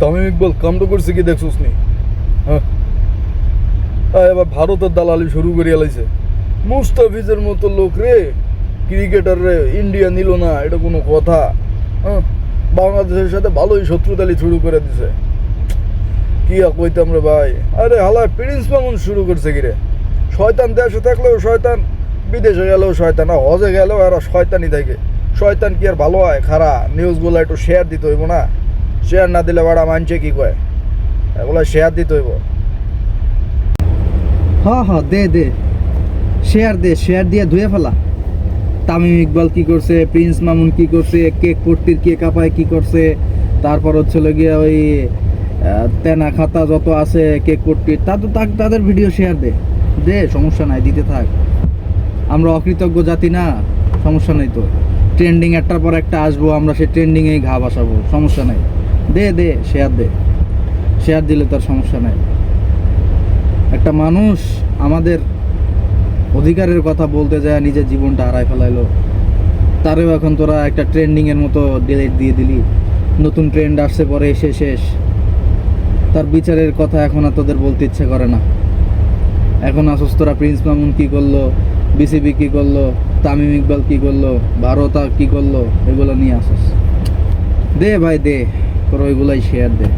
তামিম ইকবাল কামটা করছে কি দেখছোস নি? হ্যাঁ, এবার ভারতের দালালি শুরু করে এলাইছে। মুস্তাফিজের মতো লোক রে, ক্রিকেটার রে ইন্ডিয়া নিল না, এটা কোনো কথা? হ্যাঁ, বাংলাদেশের সাথে ভালোই শত্রুতালি শুরু করে দিছে। কি আর কইতাম রে ভাই। আরে হালায় প্রিন্স মামুন শুরু করছে কি রে? শয়তান দেশে থাকলেও শয়তান, বিদেশে গেলেও শয়তান, আর হজে গেলেও এরা শয়তানই থাকে। শয়তান কি আর ভালো হয়? খারা নিউজগুলো একটু শেয়ার দিতে হইব না? শেয়ার না দিলে বাড়া মানছে কি কয়? এগুলো শেয়ার দিতে হইব। হ্যাঁ হ্যাঁ, দে দে শেয়ার দিয়ে ধুয়ে ফেলা। তামিম ইকবাল কি করছে, প্রিন্স মামুন কি করছে, কেক পট্টির কে কাপায় কি করছে, তারপর হচ্ছিল গিয়ে ওই তেনা খাতা যত আছে কেক পট্টির, তাদের ভিডিও শেয়ার দে, সমস্যা নাই, দিতে থাক। আমরা অকৃতজ্ঞ জাতি না, সমস্যা নেই তো। ট্রেন্ডিং একটার পর একটা আসবো, আমরা সেই ট্রেন্ডিংয়েই ঘা বসাবো, সমস্যা নাই। দে শেয়ার দিলে তার সমস্যা নাই। একটা মানুষ আমাদের অধিকারের কথা বলতে যায় নিজের জীবনটা হারায় ফেলাইলো, তারেও এখন তোরা একটা ট্রেন্ডিংয়ের মতো ডিলিট দিয়ে দিলি। নতুন ট্রেন্ড আসছে পরে এসে শেষ। তার বিচারের কথা এখন আর তোদের বলতে ইচ্ছে করে না। এখন আসস তোরা প্রিন্স মামুন কি করলো, বিসিবি কি করলো, তামিম ইকবাল কি করলো, ভারত কি করলো, এগুলো নিয়ে আসস। দে ভাই দে, তোর ওইগুলাই শেয়ার দে।